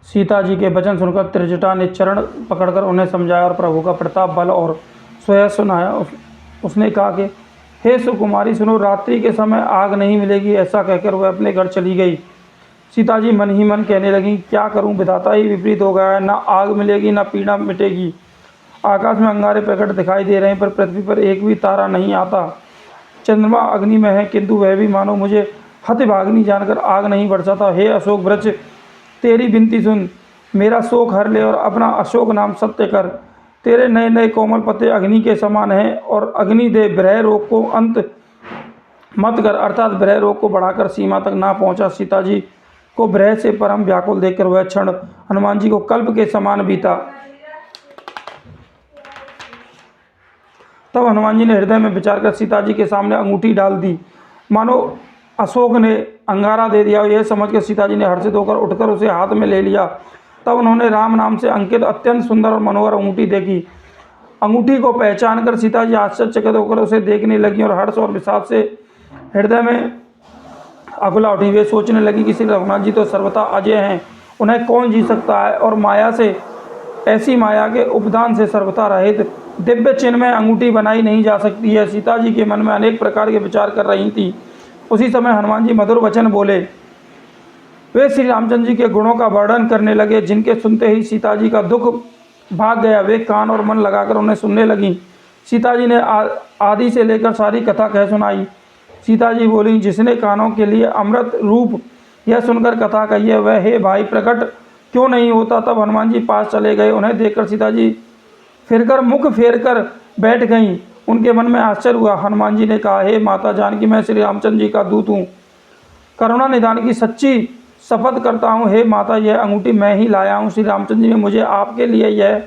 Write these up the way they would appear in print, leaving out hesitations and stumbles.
सीता जी के वचन सुनकर त्रिजटा ने चरण पकड़कर उन्हें समझाया और प्रभु का प्रताप, बल और स्वयं सुनाया। उसने कहा कि हे सुकुमारी सुनो, रात्रि के समय आग नहीं मिलेगी। ऐसा कहकर वह अपने घर चली गई। सीता जी मन ही मन कहने लगी, क्या करूं, विधाता ही विपरीत हो गया है। ना आग मिलेगी ना पीड़ा मिटेगी। आकाश में अंगारे प्रकट दिखाई दे रहे हैं, पर पृथ्वी पर एक भी तारा नहीं आता। चंद्रमा अग्नि में है, किंतु वह भी मानो मुझे हतभागिनी जानकर आग नहीं बरसाता। हे अशोक वृक्ष, तेरी विनती सुन, मेरा शोक हर ले और अपना अशोक नाम सत्य कर। तेरे नए नए कोमल पत्ते अग्नि के समान हैं, और अग्नि दे, विरह रोग को अंत मत कर, अर्थात विरह रोग को बढ़ाकर सीमा तक ना पहुंचा। सीता जी को विरह से परम व्याकुल देखकर वह क्षण हनुमान जी को कल्प के समान बीता। तब हनुमान जी ने हृदय में विचार कर सीता जी के सामने अंगूठी डाल दी, मानो अशोक ने अंगारा दे दिया। यह समझकर सीता जी ने हर्षित होकर उठकर उसे हाथ में ले लिया। तब उन्होंने राम नाम से अंकित अत्यंत सुंदर और मनोहर अंगूठी देखी। अंगूठी को पहचान कर सीता जी आश्चर्यचकित होकर उसे देखने लगी और हर्ष और विषाद से हृदय में अकुला उठी। वे सोचने लगी कि श्री रघुनाथ जी तो सर्वथा अजय हैं, उन्हें कौन जी सकता है, और माया से, ऐसी माया के उपदान से सर्वथा रहित दिव्य चिन्ह में अंगूठी बनाई नहीं जा सकती है। सीता जी के मन में अनेक प्रकार के विचार कर रही थी। उसी समय हनुमान जी मधुर वचन बोले। वे श्री रामचंद्र जी के गुणों का वर्णन करने लगे, जिनके सुनते ही सीता जी का दुख भाग गया। वे कान और मन लगाकर उन्हें सुनने लगी। सीता जी ने आदि से लेकर सारी कथा कह सुनाई। सीता जी बोली, जिसने कानों के लिए अमृत रूप यह सुनकर कथा कही है, वह हे भाई प्रकट क्यों नहीं होता। तब हनुमान जी पास चले गए। उन्हें देखकर सीता जी फिरकर मुख फेर कर बैठ गईं। उनके मन में आश्चर्य हुआ। हनुमान जी ने कहा, हे माता जानकी, मैं श्री रामचंद्र जी का दूत हूँ। करुणा निधान की सच्ची शपथ करता हूँ, हे माता, यह अंगूठी मैं ही लाया हूँ। श्री रामचंद्र जी ने मुझे आपके लिए यह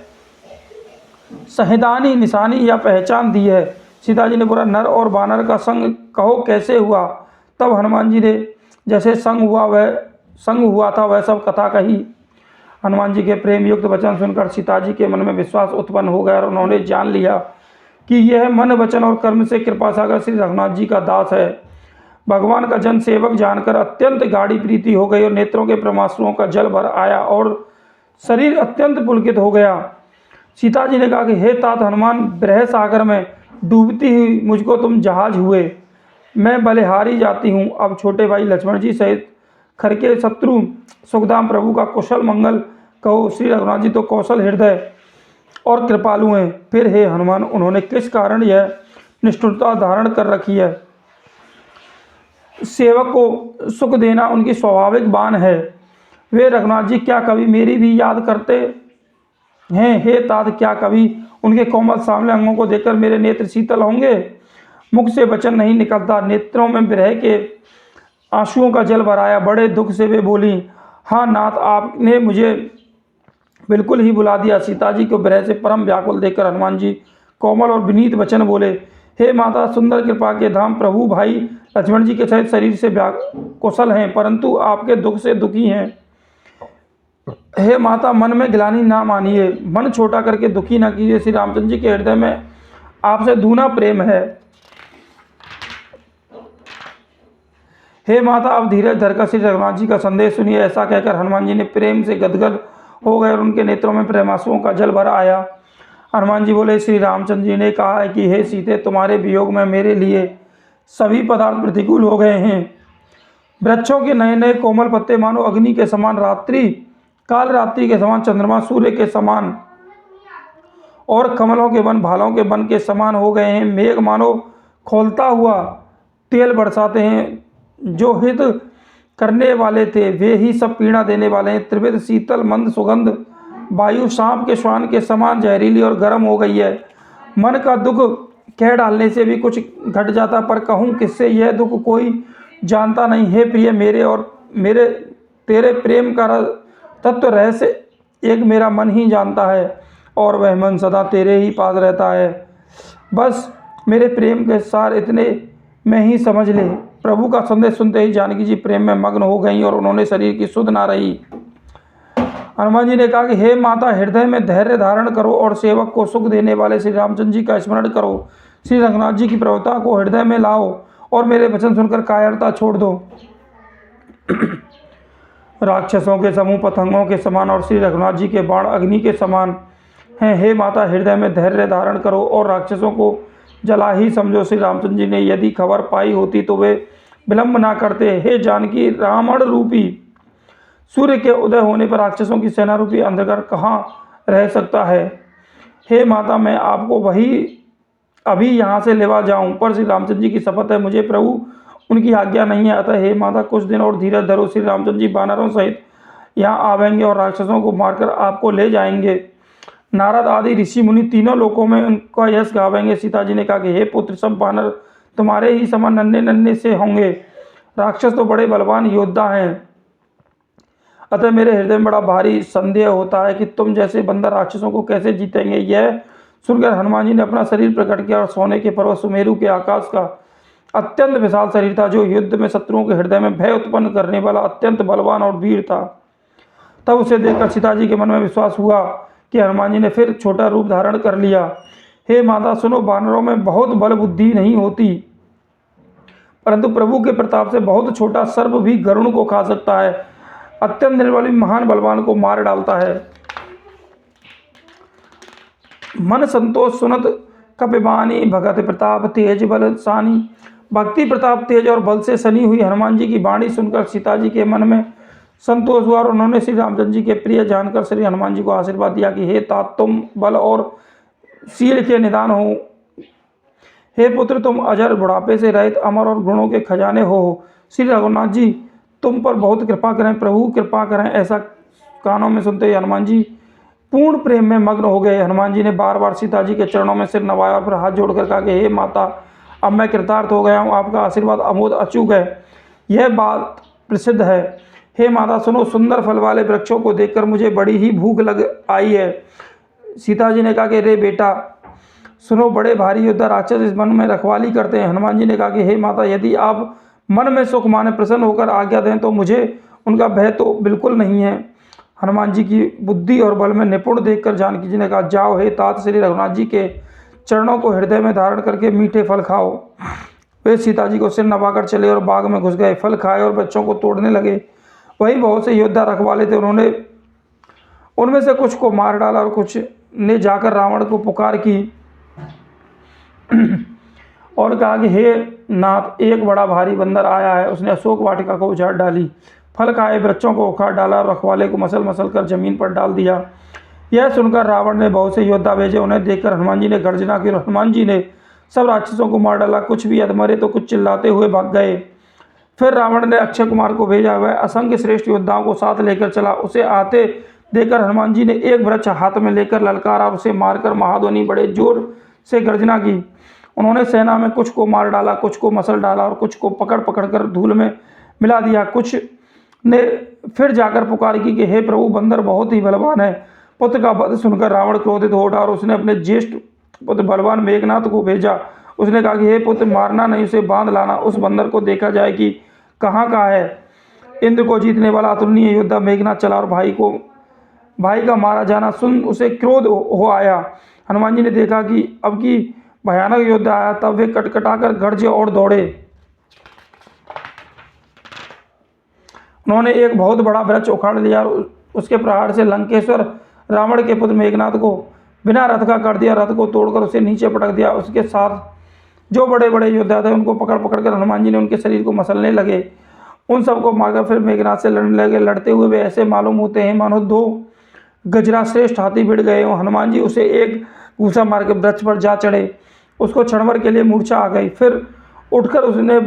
संहितानी निशानी या पहचान दी है। सीता जी ने बोला, नर और बानर का संग कहो कैसे हुआ। तब हनुमान जी ने जैसे संग हुआ था वह सब कथा कही। हनुमान जी के प्रेम युक्त वचन सुनकर सीता जी के मन में विश्वास उत्पन्न हो गया और उन्होंने जान लिया कि यह मन वचन और कर्म से कृपा सागर श्री रघुनाथ जी का दास है। भगवान का जन सेवक जानकर अत्यंत गाढ़ी प्रीति हो गई और नेत्रों के प्रमाश्रुओं का जल भर आया और शरीर अत्यंत पुलकित हो गया। सीता जी ने कहा कि हे तात हनुमान, विरह सागर में डूबती हुई मुझको तुम जहाज हुए, मैं बलिहारी जाती हूँ। अब छोटे भाई लक्ष्मण जी सहित खर के शत्रु सुखदाम प्रभु का कुशल मंगल कहो। श्री रघुनाथ जी तो कौशल हृदय और कृपालु हैं। फिर हे हनुमान, उन्होंने किस कारण यह निष्ठुरता धारण कर रखी है। सेवक को सुख देना उनकी स्वाभाविक बान है। वे रघुनाथ जी क्या कभी मेरी भी याद करते हैं। हे तात, क्या कभी उनके कोमल सांवले अंगों को देखकर मेरे नेत्र शीतल होंगे। मुख से वचन नहीं निकलता, नेत्रों में विरह के आंसुओं का जल भराया। बड़े दुख से वे बोली, हाँ नाथ, आपने मुझे बिल्कुल ही बुला दिया। सीता जी को विरह से परम व्याकुल देखकर हनुमान जी कोमल और विनीत वचन बोले, हे माता, सुंदर कृपा के धाम प्रभु भाई लक्ष्मण जी के सहित शरीर से कुशल हैं, परंतु आपके दुख से दुखी हैं। हे माता, मन में ग्लानि ना मानिए, मन छोटा करके दुखी ना कीजिए। श्री रामचंद्र जी के हृदय में आपसे दूना प्रेम है। हे माता, अब धीरज धरकर श्री रघुनाथ जी का संदेश सुनिए। ऐसा कहकर हनुमान जी ने प्रेम से गदगद हो गए और उनके नेत्रों में प्रेमांसुओं का जल भर आया। हनुमान जी बोले, श्री रामचंद्र जी ने कहा है कि हे सीते, तुम्हारे वियोग में मेरे लिए सभी पदार्थ प्रतिकूल हो गए हैं। वृक्षों के नए नए कोमल पत्ते मानो अग्नि के समान, काल रात्रि के समान, चंद्रमा सूर्य के समान, और कमलों के वन भालों के वन के समान हो गए हैं। मेघ मानो खोलता हुआ तेल बरसाते हैं। जो हित करने वाले थे वे ही सब पीड़ा देने वाले हैं। त्रिविध शीतल मंद सुगंध वायु सांप के श्वान के समान जहरीली और गर्म हो गई है। मन का दुख कह डालने से भी कुछ घट जाता, पर कहूँ किससे, यह दुख कोई जानता नहीं। हे प्रिय, मेरे और मेरे तेरे प्रेम का तत्व रहस्य एक मेरा मन ही जानता है, और वह मन सदा तेरे ही पास रहता है। बस मेरे प्रेम के सार इतने में ही समझ ले। प्रभु का संदेश सुनते ही जानकी जी प्रेम में मग्न हो गईं और उन्होंने शरीर की सुध ना रही। हनुमान जी ने कहा कि हे माता, हृदय में धैर्य धारण करो और सेवक को सुख देने वाले श्री रामचंद्र जी का स्मरण करो। श्री रघुनाथ जी की प्रभुता को हृदय में लाओ और मेरे वचन सुनकर कायरता छोड़ दो। राक्षसों के समूह पतंगों के समान और श्री रघुनाथ जी के बाण अग्नि के समान हैं। हे माता, हृदय में धैर्य धारण करो और राक्षसों को जला ही समझो। श्री रामचंद्र जी ने यदि खबर पाई होती तो वे विलंब ना करते। हे जानकी, रावण रूपी सूर्य के उदय होने पर राक्षसों की सेना रूपी अंधकार कहाँ रह सकता है। हे माता, मैं आपको वही अभी यहाँ से लेवा जाऊं, पर श्री रामचंद्र जी की शपथ है, मुझे प्रभु उनकी आज्ञा नहीं है। अतः हे माता, कुछ दिन और धीरज धरो। श्री रामचंद्र जी वानरों सहित यहाँ आवेंगे और राक्षसों को मारकर आपको ले जाएंगे। नारद आदि ऋषि मुनि तीनों लोकों में उनका यश गावेंगे। सीता जी ने कहा कि हे पुत्र, सब वानर तुम्हारे ही समान नन्हे नन्हे से होंगे। राक्षस तो बड़े बलवान योद्धा हैं। अतः मेरे हृदय में बड़ा भारी संदेह होता है कि तुम जैसे बंदर राक्षसों को कैसे जीतेंगे। यह सुनकर हनुमान जी ने अपना शरीर प्रकट किया और सोने के पर्वत सुमेरु के आकाश का अत्यंत विशाल शरीर था, जो युद्ध में शत्रुओं के हृदय में भय उत्पन्न करने वाला अत्यंत बलवान और वीर था। तब उसे देखकर सीता जी के मन में विश्वास हुआ कि हनुमान जी ने फिर छोटा रूप धारण कर लिया। हे माता सुनो, वानरों में बहुत बल बुद्धि नहीं होती, परंतु प्रभु के प्रताप से बहुत छोटा सर्प भी गरुड़ को खा सकता है, अत्यंत निर्बल महान बलवान को मार डालता है। मन संतोष सुनत कपिबानी, भगत प्रताप तेज बल सानी। भक्ति प्रताप तेज और बल से सनी हुई हनुमान जी की वाणी सुनकर सीता जी के मन में संतोष हुआ और उन्होंने श्री रामचंद्र जी के प्रिय जानकर श्री हनुमान जी को आशीर्वाद दिया कि हे तात, तुम बल और शील के निदान हो। हे पुत्र, तुम अजर, बुढ़ापे से रहित, अमर और गुणों के खजाने हो। श्री रघुनाथ जी तुम पर बहुत कृपा करें, प्रभु कृपा करें। ऐसा कानों में सुनते ही हनुमान जी पूर्ण प्रेम में मग्न हो गए। हनुमान जी ने बार बार सीता जी के चरणों में सिर नवाया और फिर हाथ जोड़कर कहा कि हे माता, अब मैं कृतार्थ हो गया हूँ, आपका आशीर्वाद अमोद अचूक है, यह बात प्रसिद्ध है। हे माता सुनो, सुंदर फल वाले वृक्षों को देखकर मुझे बड़ी ही भूख लग आई है। सीता जी ने कहा कि रे बेटा सुनो, बड़े भारी योद्धा राक्षस इस वन में रखवाली करते हैं। हनुमान जी ने कहा कि हे माता, यदि आप मन में सुख माने प्रसन्न होकर आज्ञा दें तो मुझे उनका भय तो बिल्कुल नहीं है। हनुमान जी की बुद्धि और बल में निपुण देखकर जानकी जी ने कहा, जाओ हे तात, श्री रघुनाथ जी के चरणों को हृदय में धारण करके मीठे फल खाओ। वे सीता जी को सिर नवाकर चले और बाग में घुस गए। फल खाए और बच्चों को तोड़ने लगे। वहीं बहुत से योद्धा रखवाले थे, उन्होंने उनमें से कुछ को मार डाला और कुछ ने जाकर रावण को पुकार की और कहा कि हे नाथ, एक बड़ा भारी बंदर आया है, उसने अशोक वाटिका को उजाड़ डाली, फल खाए, बच्चों को उखाड़ डाला और रखवाले को मसल मसल कर जमीन पर डाल दिया। यह सुनकर रावण ने बहुत से योद्धा भेजे। उन्हें देखकर हनुमान जी ने गर्जना की और हनुमान जी ने सब राक्षसों को मार डाला। कुछ भी अधमरे तो कुछ चिल्लाते हुए भाग गए। फिर रावण ने अक्षय कुमार को भेजा। वह असंख्य श्रेष्ठ योद्धाओं को साथ लेकर चला। उसे आते देखकर हनुमान जी ने एक वृक्ष हाथ में लेकर ललकारा और उसे मारकर महाध्वनि बड़े जोर से गर्जना की। उन्होंने सेना में कुछ को मार डाला, कुछ को मसल डाला और कुछ को पकड़ पकड़ कर धूल में मिला दिया। कुछ ने फिर जाकर पुकार की कि हे प्रभु, बंदर बहुत ही बलवान है। पुत्र का वध सुनकर रावण क्रोधित हो उठा और उसने अपने ज्येष्ठ पुत्र बलवान मेघनाथ को भेजा। उसने कहा कि हे पुत्र, मारना नहीं, उसे बांध लाना। उस बंदर को देखा जाए कि कहाँ का है। इंद्र को जीतने वाला अतुलनीय योद्धा मेघनाथ चला और भाई का मारा जाना सुन उसे क्रोध हो आया। हनुमान जी ने देखा कि अब की भयानक योद्धा आया, तब वे कटकटाकर गरजे और दौड़े। उन्होंने एक बहुत बड़ा वृक्ष उखाड़ लिया और उसके प्रहार से लंकेश्वर रावण के पुत्र मेघनाथ को बिना रथ का कर दिया। रथ को तोड़कर उसे नीचे पटक दिया। उसके साथ जो बड़े बड़े योद्धा थे उनको पकड़ पकड़ कर हनुमान जी ने उनके शरीर को मसलने लगे। उन सबको मारकर फिर मेघनाथ से लड़ने लगे। लड़ते हुए वे ऐसे मालूम होते हैं मानो दो गजरा श्रेष्ठ हाथी भिड़ गए हों। हनुमान जी उसे एक घूसा मार के वृक्ष पर जा चढ़े। उसको क्षणभर के लिए मूर्छा आ गई। फिर उठकर उसने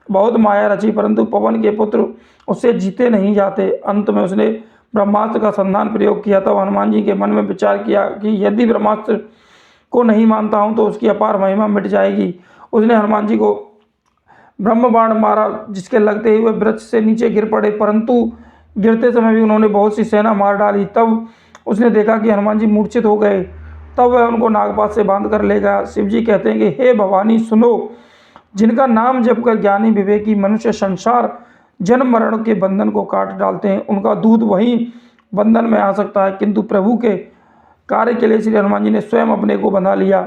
बहुत माया रची, परंतु पवन के पुत्र उससे जीते नहीं जाते। अंत में उसने ब्रह्मास्त्र का संधान प्रयोग किया। तब हनुमान जी के मन में विचार किया कि यदि ब्रह्मास्त्र को नहीं मानता हूँ तो उसकी अपार महिमा मिट जाएगी। उसने हनुमान जी को ब्रह्म बाण मारा, जिसके लगते ही वह वृक्ष से नीचे गिर पड़े, परंतु गिरते समय भी उन्होंने बहुत सी सेना मार डाली। तब उसने देखा कि हनुमान जी मूर्छित हो गए। तब वह उनको नागपात से बांध कर ले गया। शिव जी कहते हैं कि हे भवानी सुनो, जिनका नाम जप कर ज्ञानी विवेकी मनुष्य संसार जन्म मरण के बंधन को काट डालते हैं, उनका दूध वहीं बंधन में आ सकता है। किंतु प्रभु के कार्य के लिए श्री हनुमान जी ने स्वयं अपने को बंधा लिया।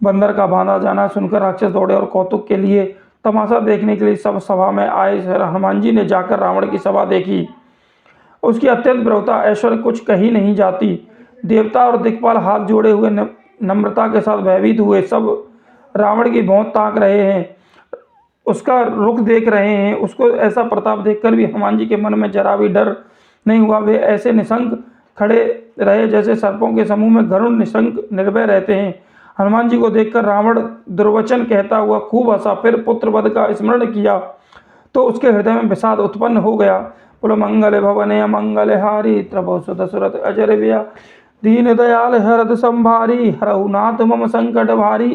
बंदर का बांधा जाना सुनकर राक्षस दौड़े और कौतुक के लिए तमाशा देखने के लिए सब सभा में आए। हनुमान जी ने जाकर रावण की सभा देखी। उसकी अत्यंत प्रभुता ऐश्वर्य कुछ कही नहीं जाती। देवता और दिक्पाल हाथ जोड़े हुए नम्रता के साथ भयभीत हुए। सब रावण की भौं ताक रहे हैं, उसका रुख देख रहे हैं। उसको ऐसा प्रताप देखकर भी हनुमान जी के मन में जरा भी डर नहीं हुआ। वे ऐसे निशंक खड़े रहे जैसे सर्पों के समूह में गरुड़ निशंक निर्भय रहते हैं। हनुमान जी को देखकर रावण दुर्वचन कहता हुआ खूब हंसा। फिर पुत्र वध का स्मरण किया तो उसके हृदय में विषाद उत्पन्न हो गया। बोलो मंगल भवन अमंगल हारी, त्रभो सुत सुरत अजर व्यय, दीन दयाल हरद संभारी, हरहु नाथ मम संकट भारी।